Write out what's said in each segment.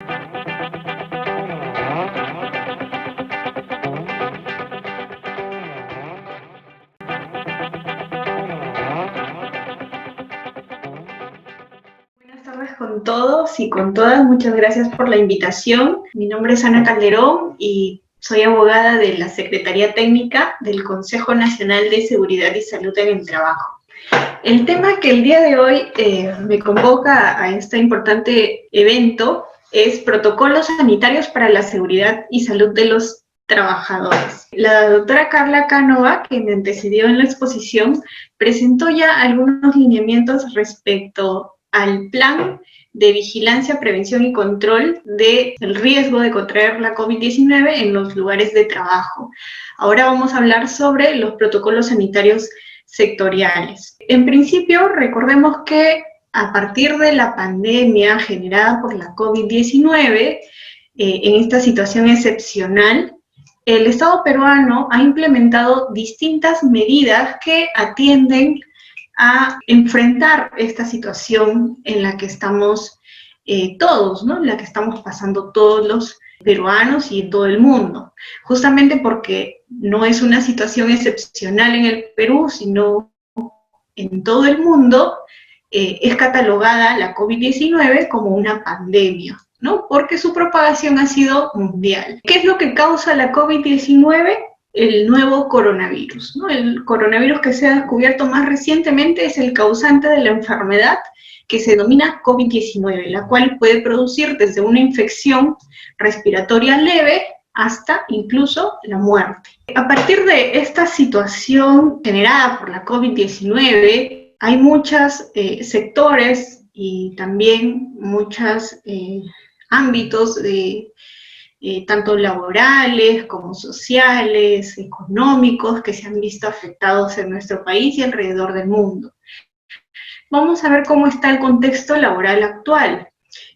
Buenas tardes con todos y con todas. Muchas gracias por la invitación. Mi nombre es Ana Calderón y soy abogada de la Secretaría Técnica del Consejo Nacional de Seguridad y Salud en el Trabajo. El tema que el día de hoy me convoca a este importante evento es protocolos sanitarios para la seguridad y salud de los trabajadores. La doctora Carla Cánova, que me antecedió en la exposición, presentó ya algunos lineamientos respecto al plan de vigilancia, prevención y control del riesgo de contraer la COVID-19 en los lugares de trabajo. Ahora vamos a hablar sobre los protocolos sanitarios sectoriales. En principio, recordemos que a partir de la pandemia generada por la COVID-19, en esta situación excepcional, el Estado peruano ha implementado distintas medidas que atienden a enfrentar esta situación en la que estamos todos, ¿no? En la que estamos pasando todos los peruanos y en todo el mundo, justamente porque no es una situación excepcional en el Perú, sino en todo el mundo. Es catalogada la COVID-19 como una pandemia, ¿no? Porque su propagación ha sido mundial. ¿Qué es lo que causa la COVID-19? El nuevo coronavirus, ¿no? El coronavirus que se ha descubierto más recientemente es el causante de la enfermedad que se denomina COVID-19, la cual puede producir desde una infección respiratoria leve hasta incluso la muerte. A partir de esta situación generada por la COVID-19, hay muchos sectores y también muchos ámbitos tanto laborales como sociales, económicos, que se han visto afectados en nuestro país y alrededor del mundo. Vamos a ver cómo está el contexto laboral actual.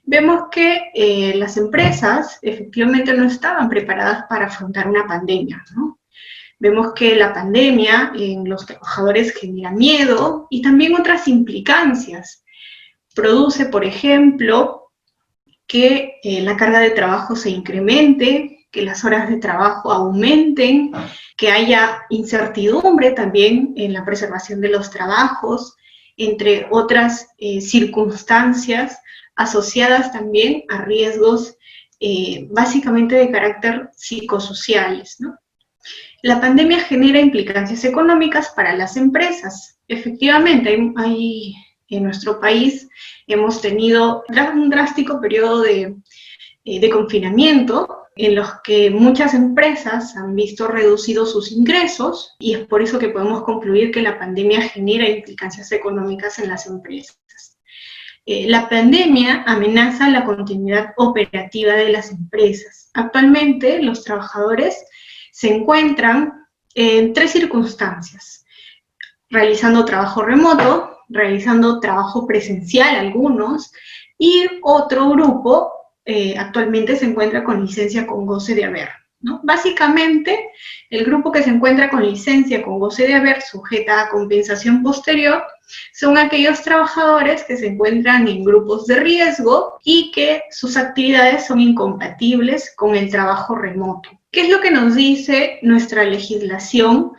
Vemos que las empresas efectivamente no estaban preparadas para afrontar una pandemia, ¿no? Vemos que la pandemia en los trabajadores genera miedo y también otras implicancias. Produce, por ejemplo, que la carga de trabajo se incremente, que las horas de trabajo aumenten, que haya incertidumbre también en la preservación de los trabajos, entre otras circunstancias asociadas también a riesgos básicamente de carácter psicosociales, ¿no? La pandemia genera implicancias económicas para las empresas. Efectivamente, en nuestro país hemos tenido un drástico periodo de confinamiento en los que muchas empresas han visto reducidos sus ingresos y es por eso que podemos concluir que la pandemia genera implicancias económicas en las empresas. La pandemia amenaza la continuidad operativa de las empresas. Actualmente los trabajadores se encuentran en tres circunstancias: realizando trabajo remoto, realizando trabajo presencial algunos, y otro grupo actualmente se encuentra con licencia con goce de haber, ¿no? Básicamente, el grupo que se encuentra con licencia con goce de haber sujeta a compensación posterior son aquellos trabajadores que se encuentran en grupos de riesgo y que sus actividades son incompatibles con el trabajo remoto. ¿Qué es lo que nos dice nuestra legislación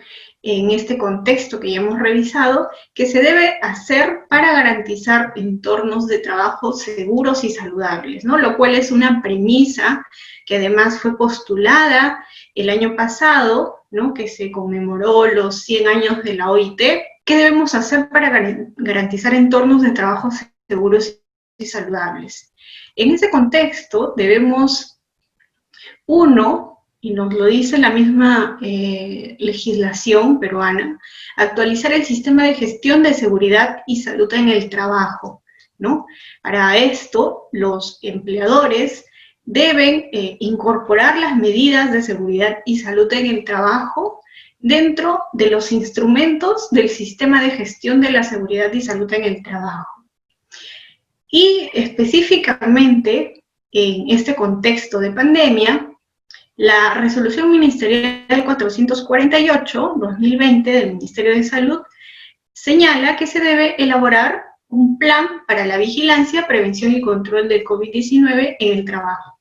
en este contexto que ya hemos revisado, que se debe hacer para garantizar entornos de trabajo seguros y saludables, ¿no? Lo cual es una premisa que además fue postulada el año pasado, ¿no? Que se conmemoró los 100 años de la OIT. ¿Qué debemos hacer para garantizar entornos de trabajo seguros y saludables? En ese contexto debemos, uno, y nos lo dice la misma legislación peruana, actualizar el sistema de gestión de seguridad y salud en el trabajo, ¿no? Para esto, los empleadores deben incorporar las medidas de seguridad y salud en el trabajo dentro de los instrumentos del sistema de gestión de la seguridad y salud en el trabajo. Y específicamente, en este contexto de pandemia, la Resolución Ministerial 448-2020 del Ministerio de Salud señala que se debe elaborar un plan para la vigilancia, prevención y control del COVID-19 en el trabajo,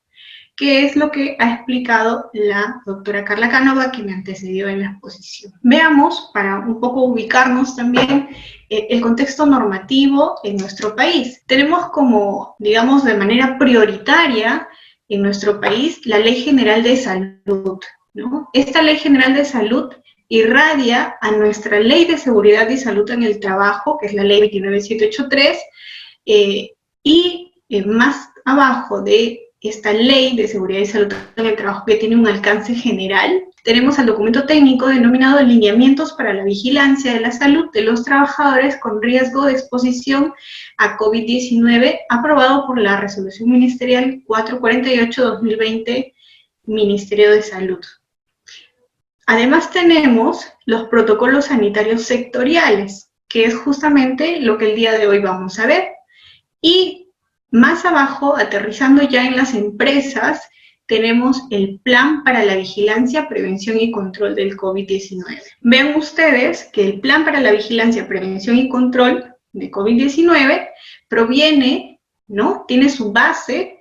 que es lo que ha explicado la doctora Carla Cánova, que me antecedió en la exposición. Veamos, para un poco ubicarnos también, el contexto normativo en nuestro país. Tenemos como, digamos, de manera prioritaria en nuestro país la Ley General de Salud, ¿no? Esta Ley General de Salud irradia a nuestra Ley de Seguridad y Salud en el Trabajo, que es la Ley 29783, más abajo de esta Ley de Seguridad y Salud en el Trabajo, que tiene un alcance general, tenemos el documento técnico denominado Lineamientos para la Vigilancia de la Salud de los Trabajadores con Riesgo de Exposición a COVID-19, aprobado por la Resolución Ministerial 448-2020, Ministerio de Salud. Además tenemos los protocolos sanitarios sectoriales, que es justamente lo que el día de hoy vamos a ver. Y más abajo, aterrizando ya en las empresas, tenemos el Plan para la Vigilancia, Prevención y Control del COVID-19. Ven ustedes que el Plan para la Vigilancia, Prevención y Control de COVID-19 proviene, ¿no? Tiene su base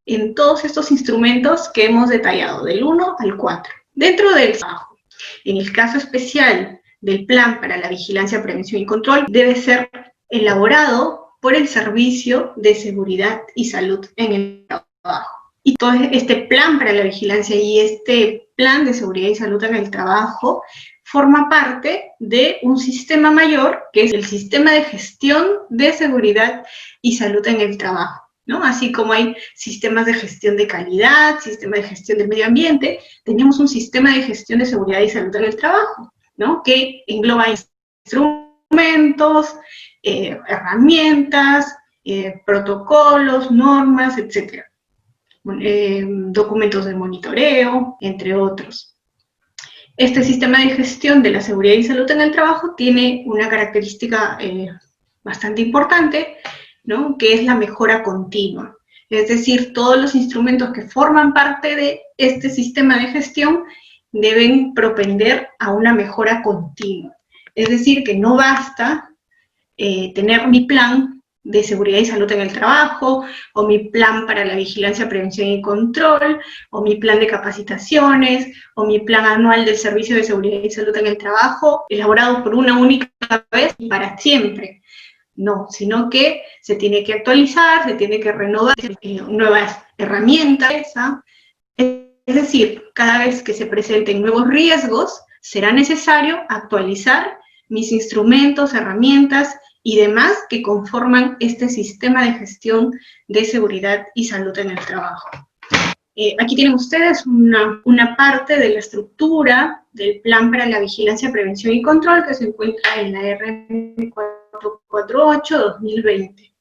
en todos estos instrumentos que hemos detallado, del 1 al 4. Dentro del trabajo, en el caso especial del Plan para la Vigilancia, Prevención y Control, debe ser elaborado por el Servicio de Seguridad y Salud en el Trabajo. Y todo este plan para la vigilancia y este plan de seguridad y salud en el trabajo forma parte de un sistema mayor, que es el Sistema de Gestión de Seguridad y Salud en el Trabajo, ¿no? Así como hay sistemas de gestión de calidad, sistema de gestión del medio ambiente, tenemos un sistema de gestión de seguridad y salud en el trabajo, ¿no? Que engloba instrumentos, herramientas, protocolos, normas, etc. Documentos de monitoreo, entre otros. Este sistema de gestión de la seguridad y salud en el trabajo tiene una característica bastante importante, ¿no? Que es la mejora continua. Es decir, todos los instrumentos que forman parte de este sistema de gestión deben propender a una mejora continua. Es decir, que no basta tener mi plan de seguridad y salud en el trabajo, o mi plan para la vigilancia, prevención y control, o mi plan de capacitaciones, o mi plan anual del servicio de seguridad y salud en el trabajo, elaborado por una única vez y para siempre. No, sino que se tiene que actualizar, se tiene que renovar nuevas herramientas. Es decir, cada vez que se presenten nuevos riesgos, será necesario actualizar mis instrumentos, herramientas y demás que conforman este sistema de gestión de seguridad y salud en el trabajo. Aquí tienen ustedes una parte de la estructura del Plan para la Vigilancia, Prevención y Control que se encuentra en la RM 448-2020.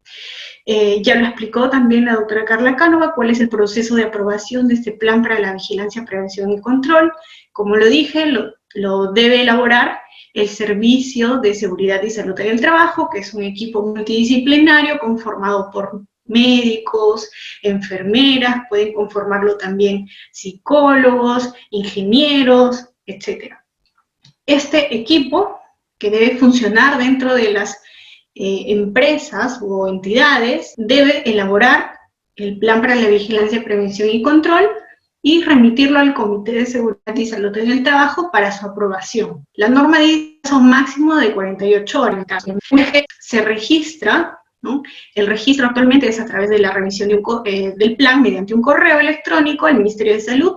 Ya lo explicó también la doctora Carla Cánova, cuál es el proceso de aprobación de este Plan para la Vigilancia, Prevención y Control. Como lo dije, lo debe elaborar el Servicio de Seguridad y Salud en el Trabajo, que es un equipo multidisciplinario conformado por médicos, enfermeras, pueden conformarlo también psicólogos, ingenieros, etc. Este equipo, que debe funcionar dentro de las empresas o entidades, debe elaborar el Plan para la Vigilancia, Prevención y Control y remitirlo al Comité de Seguridad y Salud en el Trabajo para su aprobación. La norma dice un máximo de 48 horas. Se registra, ¿no? El registro actualmente es a través de la revisión del plan mediante un correo electrónico al Ministerio de Salud,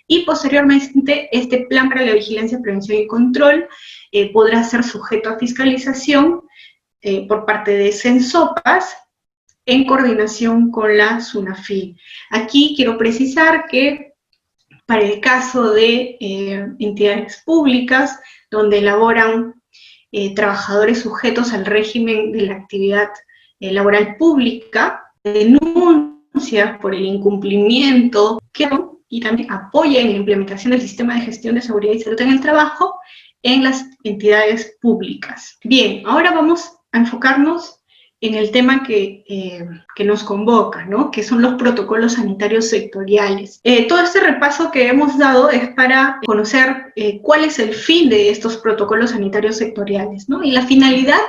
y posteriormente este Plan para la Vigilancia, Prevención y Control podrá ser sujeto a fiscalización por parte de Sensopas, en coordinación con la SUNAFIL. Aquí quiero precisar que para el caso de entidades públicas, donde elaboran trabajadores sujetos al régimen de la actividad laboral pública, denuncias por el incumplimiento y también apoya en la implementación del sistema de gestión de seguridad y salud en el trabajo en las entidades públicas. Bien, ahora vamos a enfocarnos en el tema que nos convoca, ¿no? Que son los protocolos sanitarios sectoriales. Todo este repaso que hemos dado es para conocer cuál es el fin de estos protocolos sanitarios sectoriales, ¿no? Y la finalidad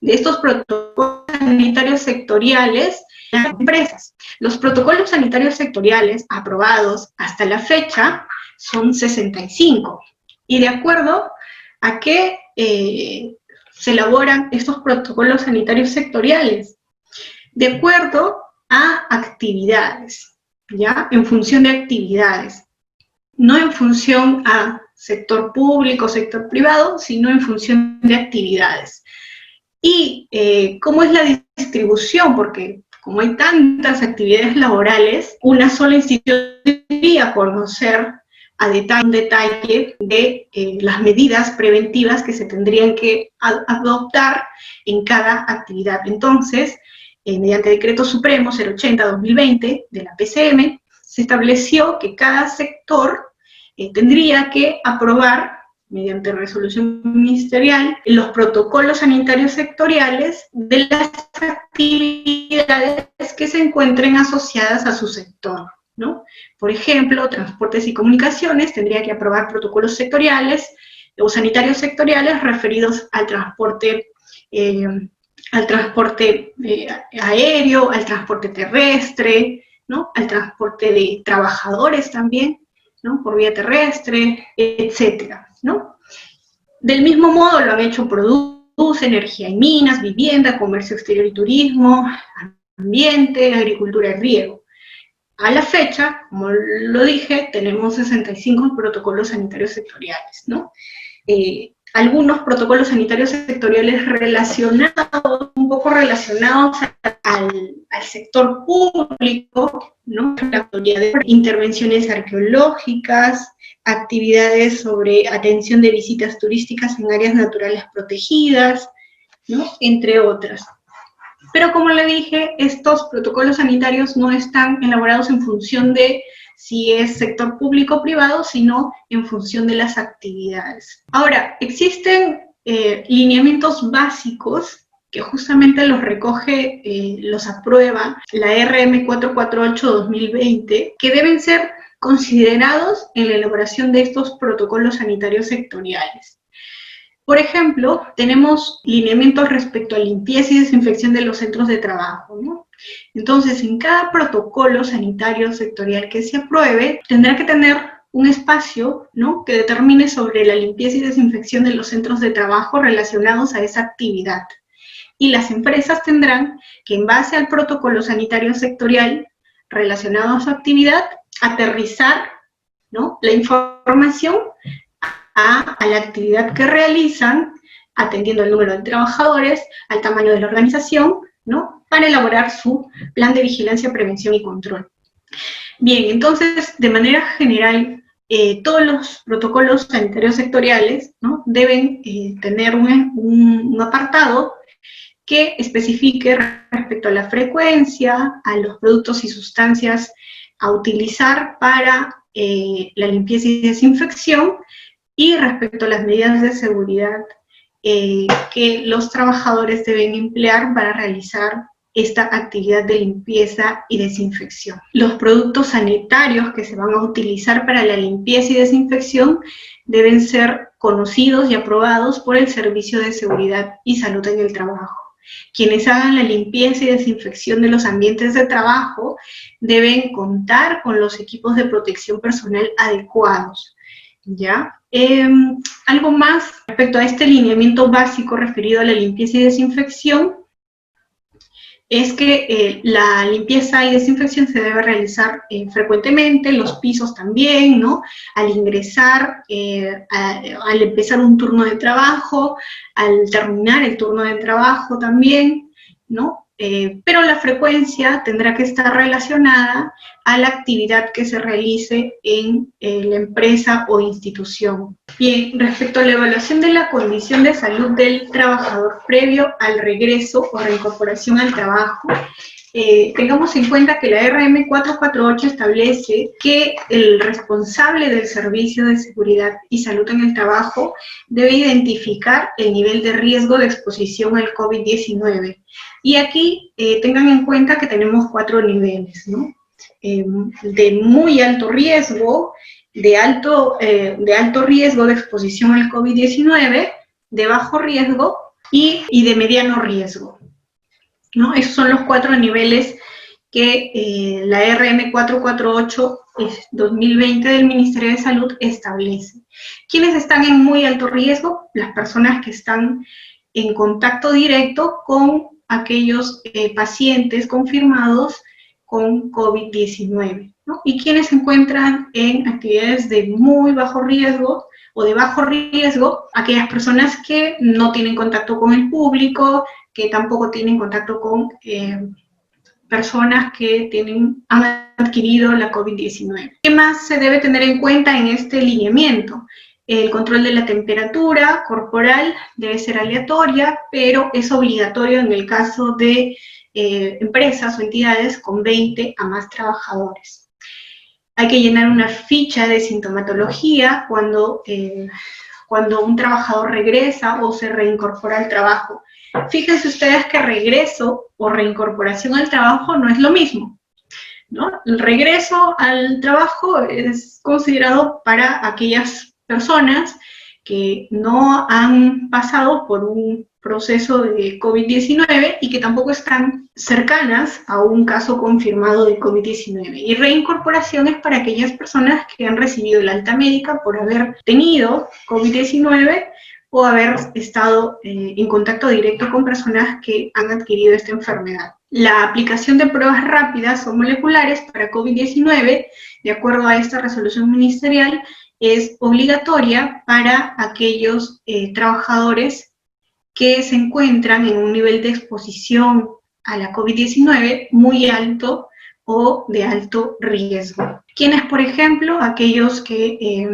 de estos protocolos sanitarios sectoriales en las empresas. Los protocolos sanitarios sectoriales aprobados hasta la fecha son 65. Y de acuerdo a qué se elaboran estos protocolos sanitarios sectoriales, de acuerdo a actividades, ¿ya? En función de actividades, no en función a sector público, sector privado, sino en función de actividades. Y ¿cómo es la distribución? Porque como hay tantas actividades laborales, una sola institución debería conocer a detalle de las medidas preventivas que se tendrían que adoptar en cada actividad. Entonces, mediante Decreto Supremo 080-2020 de la PCM, se estableció que cada sector tendría que aprobar, mediante resolución ministerial, los protocolos sanitarios sectoriales de las actividades que se encuentren asociadas a su sector, ¿no? Por ejemplo, transportes y comunicaciones tendría que aprobar protocolos sectoriales o sanitarios sectoriales referidos al transporte aéreo, al transporte terrestre, ¿no? Al transporte de trabajadores también, ¿no? Por vía terrestre, etcétera, ¿no? Del mismo modo lo han hecho Produce, Energía y Minas, Vivienda, Comercio Exterior y Turismo, Ambiente, Agricultura y Riego. A la fecha, como lo dije, tenemos 65 protocolos sanitarios sectoriales, ¿no? Algunos protocolos sanitarios sectoriales relacionados, un poco relacionados al sector público, ¿no? La de intervenciones arqueológicas, actividades sobre atención de visitas turísticas en áreas naturales protegidas, ¿no? Entre otras. Pero como le dije, estos protocolos sanitarios no están elaborados en función de si es sector público o privado, sino en función de las actividades. Ahora, existen lineamientos básicos que justamente los recoge, los aprueba la RM 448-2020, que deben ser considerados en la elaboración de estos protocolos sanitarios sectoriales. Por ejemplo, tenemos lineamientos respecto a limpieza y desinfección de los centros de trabajo, ¿no? Entonces, en cada protocolo sanitario sectorial que se apruebe, tendrá que tener un espacio, ¿no?, que determine sobre la limpieza y desinfección de los centros de trabajo relacionados a esa actividad. Y las empresas tendrán que, en base al protocolo sanitario sectorial relacionado a su actividad, aterrizar, ¿no?, la información a la actividad que realizan, atendiendo al número de trabajadores, al tamaño de la organización, ¿no?, para elaborar su plan de vigilancia, prevención y control. Bien, entonces, de manera general, todos los protocolos sanitarios sectoriales, ¿no?, deben tener un apartado que especifique respecto a la frecuencia, a los productos y sustancias a utilizar para la limpieza y desinfección, y respecto a las medidas de seguridad que los trabajadores deben emplear para realizar esta actividad de limpieza y desinfección. Los productos sanitarios que se van a utilizar para la limpieza y desinfección deben ser conocidos y aprobados por el Servicio de Seguridad y Salud en el Trabajo. Quienes hagan la limpieza y desinfección de los ambientes de trabajo deben contar con los equipos de protección personal adecuados, ¿ya? Algo más respecto a este lineamiento básico referido a la limpieza y desinfección es que la limpieza y desinfección se debe realizar frecuentemente, los pisos también, ¿no?, al ingresar, al empezar un turno de trabajo, al terminar el turno de trabajo también, ¿no? Pero la frecuencia tendrá que estar relacionada a la actividad que se realice en la empresa o institución. Bien, respecto a la evaluación de la condición de salud del trabajador previo al regreso o reincorporación al trabajo, tengamos en cuenta que la RM 448 establece que el responsable del Servicio de Seguridad y Salud en el Trabajo debe identificar el nivel de riesgo de exposición al COVID-19. Y aquí tengan en cuenta que tenemos 4 niveles, ¿no? De muy alto riesgo, de alto riesgo de exposición al COVID-19, de bajo riesgo y de mediano riesgo, ¿no? Esos son los 4 niveles que la RM 448-2020 del Ministerio de Salud establece. ¿Quiénes están en muy alto riesgo? Las personas que están en contacto directo con aquellos pacientes confirmados con COVID-19, ¿no? Y quienes se encuentran en actividades de muy bajo riesgo o de bajo riesgo, aquellas personas que no tienen contacto con el público, que tampoco tienen contacto con personas que han adquirido la COVID-19. ¿Qué más se debe tener en cuenta en este lineamiento? El control de la temperatura corporal debe ser aleatoria, pero es obligatorio en el caso de empresas o entidades con 20 a más trabajadores. Hay que llenar una ficha de sintomatología cuando un trabajador regresa o se reincorpora al trabajo. Fíjense ustedes que regreso o reincorporación al trabajo no es lo mismo, ¿no? El regreso al trabajo es considerado para aquellas personas que no han pasado por un proceso de COVID-19 y que tampoco están cercanas a un caso confirmado de COVID-19. Y reincorporación es para aquellas personas que han recibido la alta médica por haber tenido COVID-19 o haber estado en contacto directo con personas que han adquirido esta enfermedad. La aplicación de pruebas rápidas o moleculares para COVID-19, de acuerdo a esta resolución ministerial, es obligatoria para aquellos trabajadores que se encuentran en un nivel de exposición a la COVID-19 muy alto o de alto riesgo. ¿Quiénes, por ejemplo? Aquellos que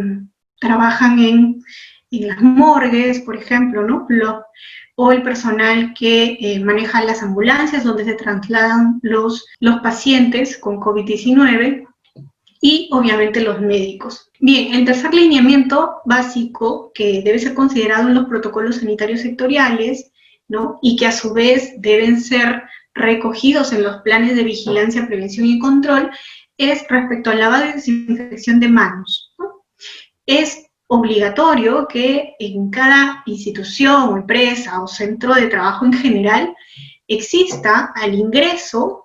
trabajan en las morgues, por ejemplo, ¿no? O el personal que maneja las ambulancias donde se trasladan los pacientes con COVID-19 y obviamente los médicos. Bien, el tercer lineamiento básico que debe ser considerado en los protocolos sanitarios sectoriales, ¿no? Y que a su vez deben ser recogidos en los planes de vigilancia, prevención y control, es respecto al lavado y desinfección de manos, ¿no? Es obligatorio que en cada institución o empresa o centro de trabajo en general exista al ingreso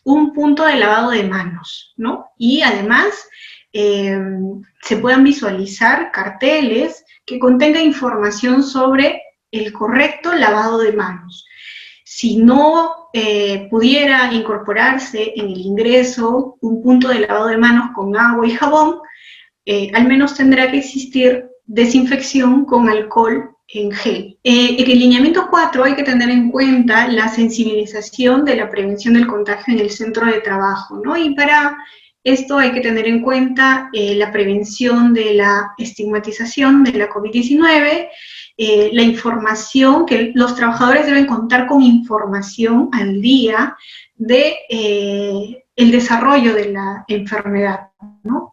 un punto de lavado de manos, ¿no? Y además se puedan visualizar carteles que contengan información sobre el correcto lavado de manos. Si no pudiera incorporarse en el ingreso un punto de lavado de manos con agua y jabón, al menos tendrá que existir desinfección con alcohol en gel. En el lineamiento 4 hay que tener en cuenta la sensibilización de la prevención del contagio en el centro de trabajo, ¿no? Y para esto hay que tener en cuenta la prevención de la estigmatización de la COVID-19, la información, que los trabajadores deben contar con información al día de el desarrollo de la enfermedad, ¿no?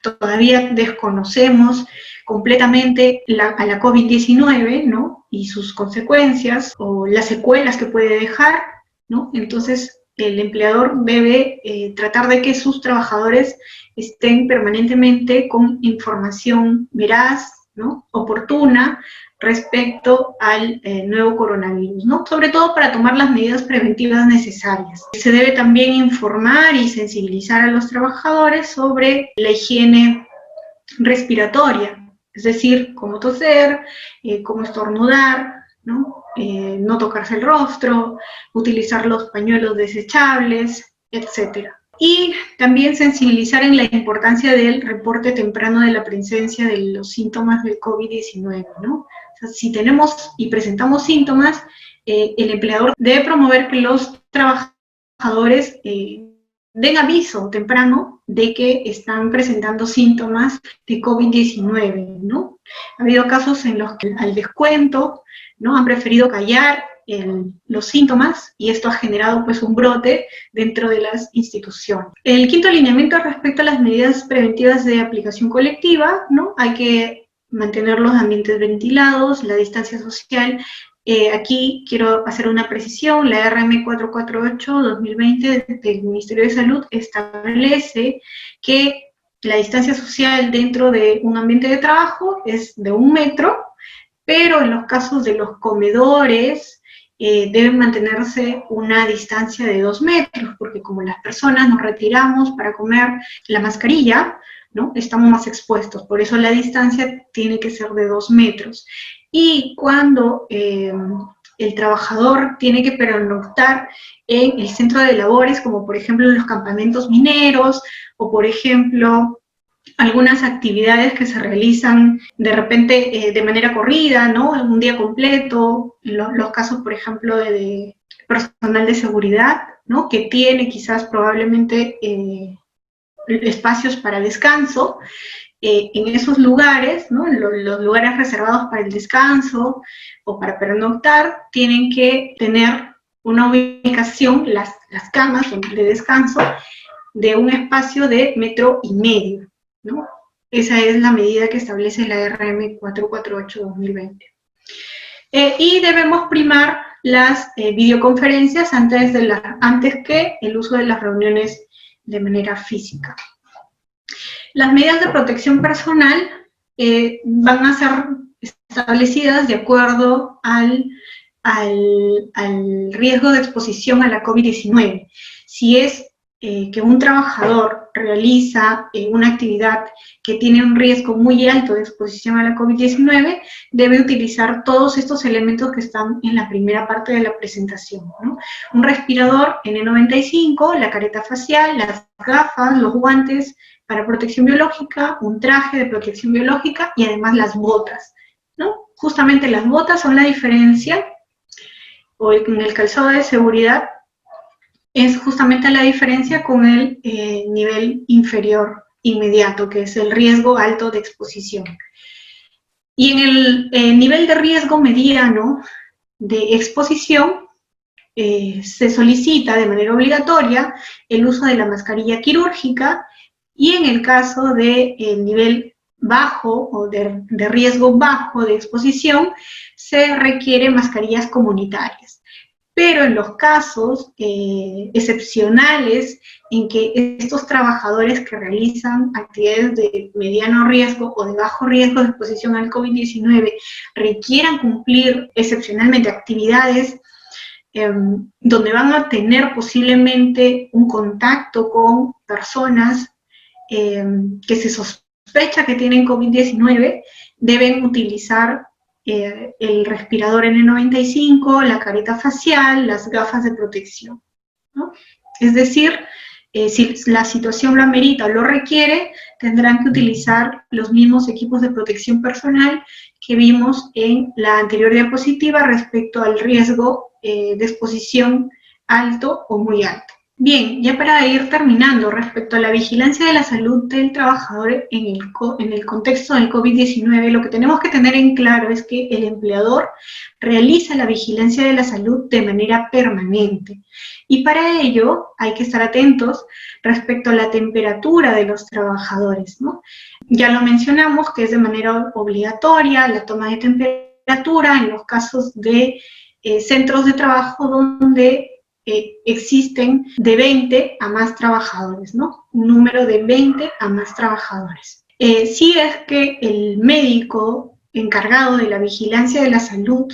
Todavía desconocemos completamente a la COVID-19, ¿no? Y sus consecuencias o las secuelas que puede dejar, ¿no? Entonces, el empleador debe tratar de que sus trabajadores estén permanentemente con información veraz, ¿no? Oportuna, respecto al nuevo coronavirus, ¿no? Sobre todo para tomar las medidas preventivas necesarias. Se debe también informar y sensibilizar a los trabajadores sobre la higiene respiratoria, es decir, cómo toser, cómo estornudar, ¿no? No tocarse el rostro, utilizar los pañuelos desechables, etc. Y también sensibilizar en la importancia del reporte temprano de la presencia de los síntomas del COVID-19, ¿no? O sea, si tenemos y presentamos síntomas, el empleador debe promover que los trabajadores den aviso temprano de que están presentando síntomas de COVID-19, ¿no? Ha habido casos en los que al descuento, ¿no? Han preferido callar los síntomas y esto ha generado pues un brote dentro de las instituciones. El quinto lineamiento respecto a las medidas preventivas de aplicación colectiva, ¿no? Hay que mantener los ambientes ventilados, la distancia social. Aquí quiero hacer una precisión, la RM 448-2020 del Ministerio de Salud establece que la distancia social dentro de un ambiente de trabajo es de 1 metro, pero en los casos de los comedores deben mantenerse una distancia de 2 metros, porque como las personas nos retiramos para comer la mascarilla, ¿no? Estamos más expuestos, por eso la distancia tiene que ser de 2 metros. Y cuando el trabajador tiene que pernoctar en el centro de labores, como por ejemplo en los campamentos mineros, o por ejemplo algunas actividades que se realizan de repente de manera corrida, ¿no? En un día completo, los casos, por ejemplo, de personal de seguridad, ¿no? Que tiene quizás probablemente espacios para descanso, en esos lugares, ¿no? Los lugares reservados para el descanso o para pernoctar, tienen que tener una ubicación, las camas de descanso, de un espacio de 1,5 metros, ¿no? Esa es la medida que establece la RM 448-2020. Y debemos primar las videoconferencias antes que el uso de las reuniones de manera física. Las medidas de protección personal van a ser establecidas de acuerdo al riesgo de exposición a la COVID-19. Si es que un trabajador realiza una actividad que tiene un riesgo muy alto de exposición a la COVID-19, debe utilizar todos estos elementos que están en la primera parte de la presentación, ¿no? Un respirador N95, la careta facial, las gafas, los guantes para protección biológica, un traje de protección biológica y además las botas, ¿no? Justamente las botas son la diferencia, o en el calzado de seguridad, es justamente la diferencia con el nivel inferior inmediato, que es el riesgo alto de exposición. Y en el nivel de riesgo mediano de exposición, se solicita de manera obligatoria el uso de la mascarilla quirúrgica, y en el caso de nivel bajo o de riesgo bajo de exposición, se requieren mascarillas comunitarias. Pero en los casos excepcionales en que estos trabajadores que realizan actividades de mediano riesgo o de bajo riesgo de exposición al COVID-19 requieran cumplir excepcionalmente actividades donde van a tener posiblemente un contacto con personas que se sospecha que tienen COVID-19, deben utilizar el respirador N95, la careta facial, las gafas de protección, ¿no? Es decir, si la situación lo amerita o lo requiere, tendrán que utilizar los mismos equipos de protección personal que vimos en la anterior diapositiva respecto al riesgo de exposición alto o muy alto. Bien, ya para ir terminando, respecto a la vigilancia de la salud del trabajador en el contexto del COVID-19, lo que tenemos que tener en claro es que el empleador realiza la vigilancia de la salud de manera permanente. Y para ello hay que estar atentos respecto a la temperatura de los trabajadores, ¿no? Ya lo mencionamos que es de manera obligatoria la toma de temperatura en los casos de centros de trabajo donde existen de 20 a más trabajadores, ¿no? Un número de 20 a más trabajadores. Si es que el médico encargado de la vigilancia de la salud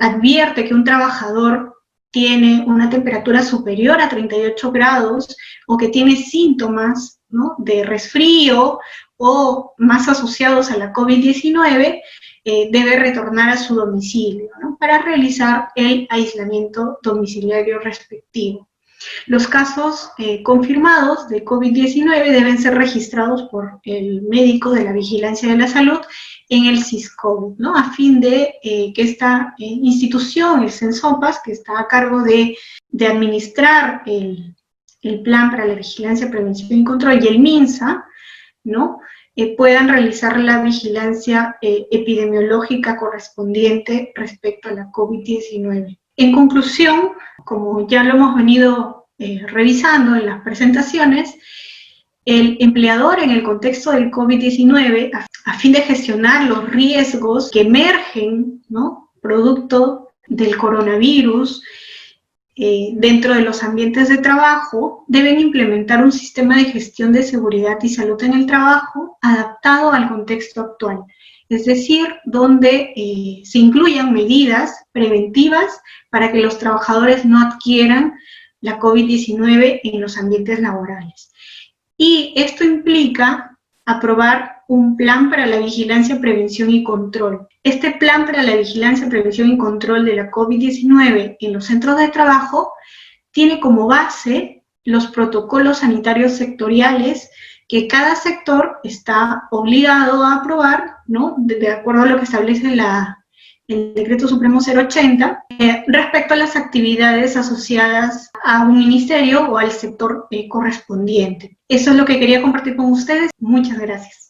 advierte que un trabajador tiene una temperatura superior a 38 grados o que tiene síntomas, ¿no?, de resfrío o más asociados a la COVID-19, debe retornar a su domicilio, ¿no?, para realizar el aislamiento domiciliario respectivo. Los casos confirmados de COVID-19 deben ser registrados por el médico de la vigilancia de la salud en el SISCOV, ¿no?, a fin de que esta institución, el CENSOPAS, que está a cargo de administrar el Plan para la Vigilancia, Prevención y Control, y el MINSA, ¿no?, puedan realizar la vigilancia epidemiológica correspondiente respecto a la COVID-19. En conclusión, como ya lo hemos venido revisando en las presentaciones, el empleador en el contexto del COVID-19, a fin de gestionar los riesgos que emergen, ¿no?, producto del coronavirus, dentro de los ambientes de trabajo, deben implementar un sistema de gestión de seguridad y salud en el trabajo adaptado al contexto actual, es decir, donde se incluyan medidas preventivas para que los trabajadores no adquieran la COVID-19 en los ambientes laborales. Y esto implica aprobar un plan para la vigilancia, prevención y control. Este plan para la vigilancia, prevención y control de la COVID-19 en los centros de trabajo tiene como base los protocolos sanitarios sectoriales que cada sector está obligado a aprobar, ¿no? De acuerdo a lo que establece el Decreto Supremo 080, respecto a las actividades asociadas a un ministerio o al sector correspondiente. Eso es lo que quería compartir con ustedes. Muchas gracias.